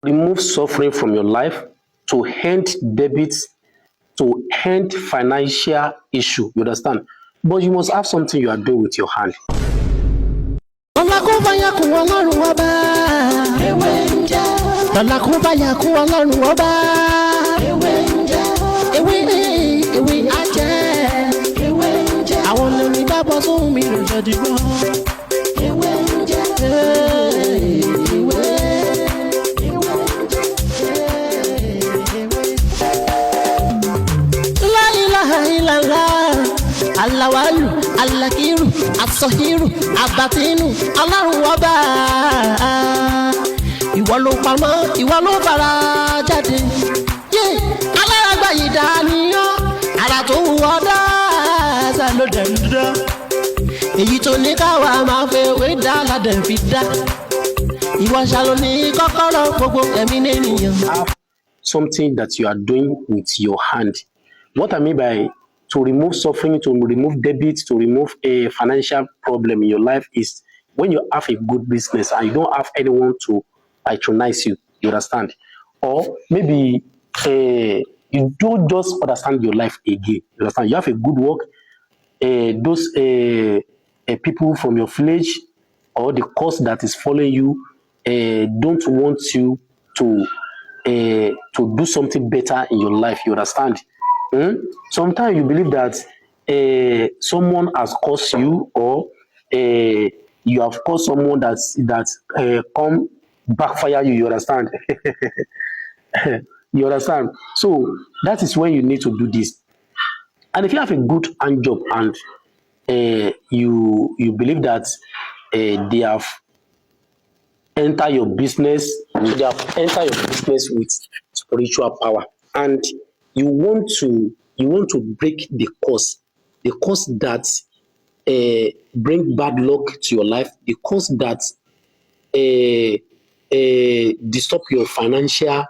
remove suffering from your life, to end debits, to end financial issue. You understand? But you must have something you are doing with your hand. Alawalu, alakiru, asohiru, abatinu, Ọlọ́run ọba. Ìwọ ló pamọ́, ìwọ ló fara jáde. Aláràgbà yìí dániyàn, ara tó wù ọ́ dáadáa ló dẹ̀ ń dán. Èyí tó ní káwa máa fẹ́ wé dá ládẹ̀ fi dá. Ìwọ ṣàlò ní kọ́kọ́rọ́ gbogbo ẹ̀mí nìyẹn. Something that you are doing with your hand. What I mean by to remove suffering, to remove debit, to remove a financial problem in your life is when you have a good business and you don't have anyone to patronize you. You understand? Or maybe you don't just understand your life again. You understand? You have a good work. Those people from your village or the course that is following you don't want you to do something better in your life. You understand? Sometimes you believe that someone has caused you, or you have caused someone that come backfire you. You understand? You understand? So that is when you need to do this. And if you have a good hand job and you believe that they have entered your business, so they have entered your business with spiritual power, and you want to break the curse that bring bad luck to your life, the curse that disturb you financially.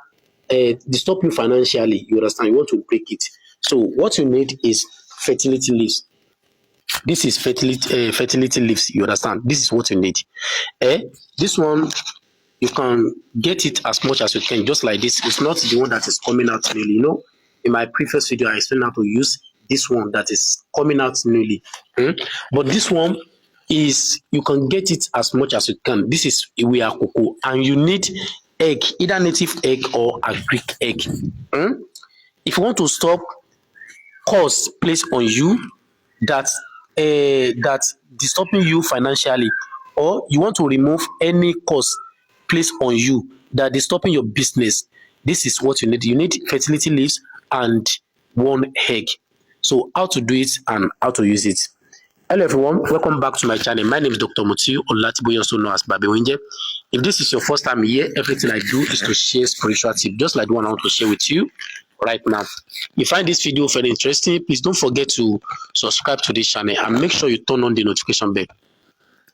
You understand? You want to break it. So what you need is fertility leaves. This is fertility leaves. You understand? This is what you need. This one, you can get it as much as you can, just like this. It's not the one that is coming out newly. You know, in my previous video, I explained how to use this one that is coming out newly. But this one is, you can get it as much as you can. This is Iwe Akoko, and you need egg, either native egg or a Greek egg. If you want to stop curse placed on you that disturbing you financially, or you want to remove any curse placed on you that is stopping your business, this is what you need. You need fertility leaves and one egg. So how to do it and how to use it. Hello everyone, welcome back to my channel. My name is Dr. MUTIU, OLATIBOYE, also known as Babewinje. If this is your first time here, everything I do is to share spiritual tips, just like the one I want to share with you right now. If you find this video very interesting, please don't forget to subscribe to this channel and make sure you turn on the notification bell.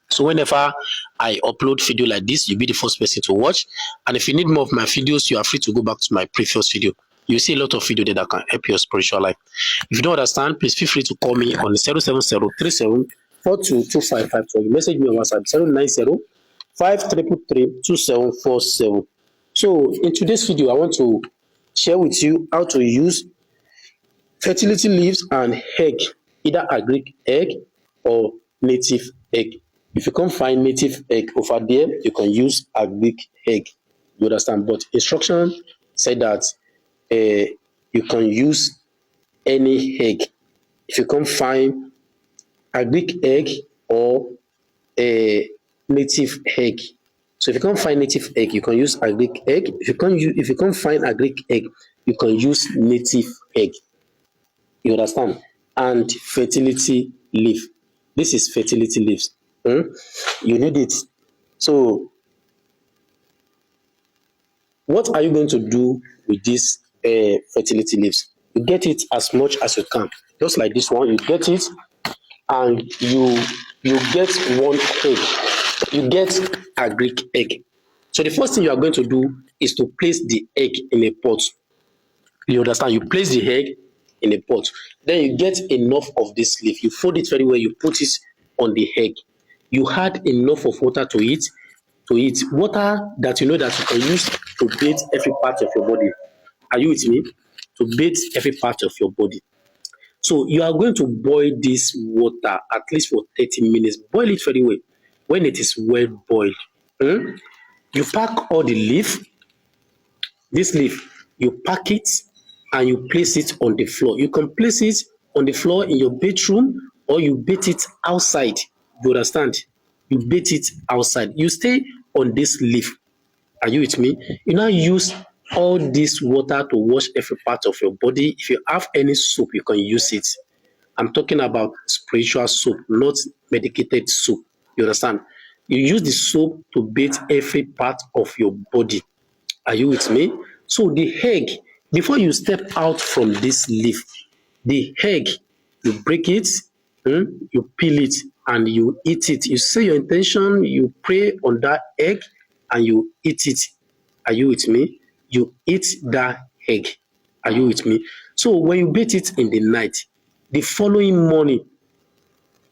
So whenever I upload video like this, you'll be the first person to watch. And if you need more of my videos, you are free to go back to my previous video. You see a lot of video there that can help your spiritual life. If you don't understand, please feel free to call me on 07037422552. Message me on WhatsApp 09053332747. So in today's video, I want to share with you how to use fertility leaves and egg, either a Greek egg or native egg. If you can't find native egg over there, you can use a Greek egg. You understand? But instruction said that you can use any egg. If you can't find a Greek egg or a native egg, so if you can't find native egg, you can use a Greek egg. If you can't find a Greek egg, you can use native egg. You understand? And fertility leaf. This is fertility leaves. You need it. So what are you going to do with this fertility leaves? You get it as much as you can, just like this one. You get it and you get one egg. You get a Greek egg. So the first thing you are going to do is to place the egg in a pot. You understand? You place the egg in a pot. Then you get enough of this leaf. You fold it very well. You put it on the egg. You add enough of water to it. Water that you know that you can use to bathe every part of your body. Are you with me? To bathe every part of your body. So you are going to boil this water at least for 30 minutes. Boil it very well. When it is well boiled, you pack all the leaf. This leaf, you pack it and you place it on the floor. You can place it on the floor in your bedroom or you bait it outside. You understand? You bait it outside. You stay on this leaf. Are you with me? You now use all this water to wash every part of your body. If you have any soap, you can use it. I'm talking about spiritual soap, not medicated soap. You understand? You use the soap to bathe every part of your body. Are you with me? So the egg, before you step out from this leaf, the egg, you break it, you peel it, and you eat it. You say your intention, you pray on that egg, and you eat it. Are you with me? You eat that egg. Are you with me? So when you bathe it in the night, the following morning,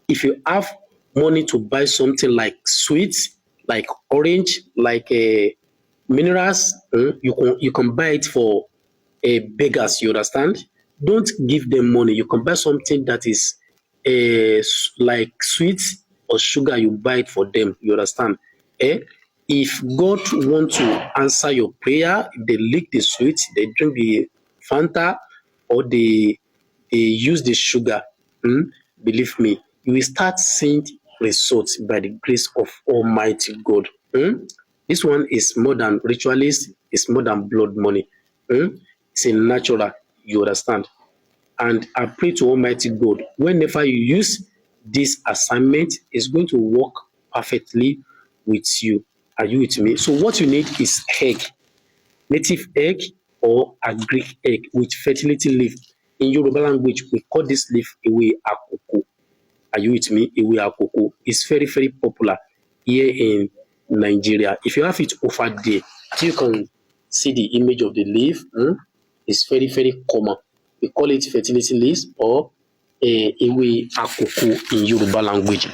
if you have money to buy something like sweets, like orange, like minerals, you can buy it for beggars. You understand? Don't give them money. You can buy something that is like sweets or sugar. You buy it for them. You understand? If God want to answer your prayer, they lick the sweet, they drink the Fanta, or they use the sugar, believe me, you will start seeing results by the grace of Almighty God. This one is more than ritualist, it's more than blood money. It's a natural, you understand? And I pray to Almighty God, whenever you use this assignment, it's going to work perfectly with you. Are you with me? So what you need is egg, native egg or a Greek egg with fertility leaf. In Yoruba language, we call this leaf ewe akoko. Are you with me? Ewe akoko. It's very, very popular here in Nigeria. If you have it over there, you can see the image of the leaf. It's very, very common. We call it fertility leaves or ewe akoko in Yoruba language.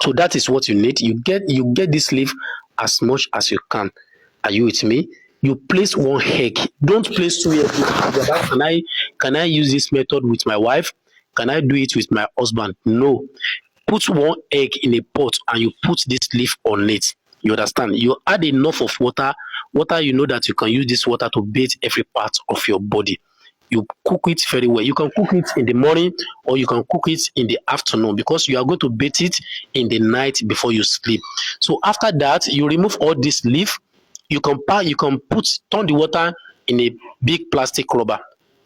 So that is what you need. You get this leaf as much as you can. Are you with me? You place one egg. Don't place two eggs. Can I use this method with my wife? Can I do it with my husband? No. Put one egg in a pot and you put this leaf on it. You understand? You add enough of water. You know that you can use this water to bathe every part of your body. You cook it very well. You can cook it in the morning or you can cook it in the afternoon because you are going to bathe it in the night before you sleep. So after that, you remove all this leaf. You can turn the water in a big plastic rubber.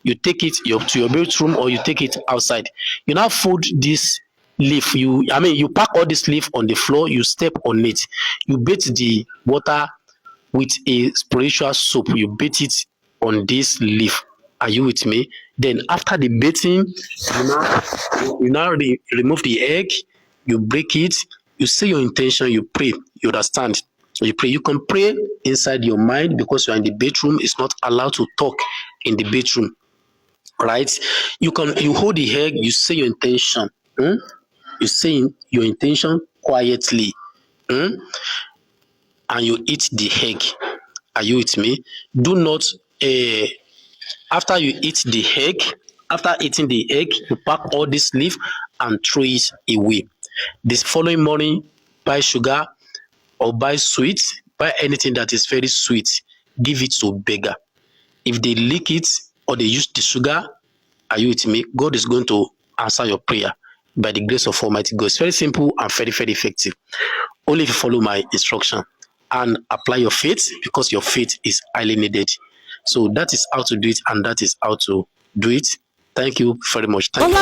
You take it to your bedroom or you take it outside. You now fold this leaf. You pack all this leaf on the floor. You step on it. You bathe the water with a spiritual soap. You bathe it on this leaf. Are you with me? Then after the bathing, you now remove the egg, you break it, you say your intention, you pray, you understand? You pray. You can pray inside your mind because you are in the bedroom. It's not allowed to talk in the bedroom, right? You hold the egg, you say your intention. You say your intention quietly, and you eat the egg. Are you with me? Do not after you eat the egg, after eating the egg, you pack all this leaf and throw it away. This following morning, buy sugar or buy sweets, buy anything that is very sweet, give it to a beggar. If they lick it or they use the sugar, are you with me? God is going to answer your prayer by the grace of Almighty God. It's very simple and very, very effective. Only if you follow my instruction and apply your faith, because your faith is highly needed. So that is how to do it, and that is how to do it. Thank you very much. Thank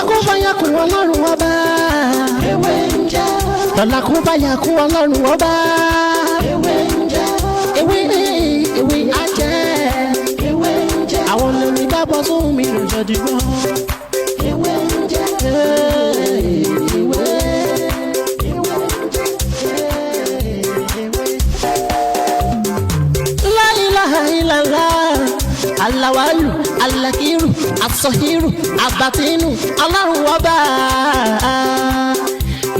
Alawalu, Alakiru, Asohiru, Abatinu, Ọlọ́run ọba.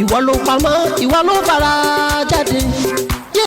Ìwọ ló pamọ́, ìwọ ló fara jáde.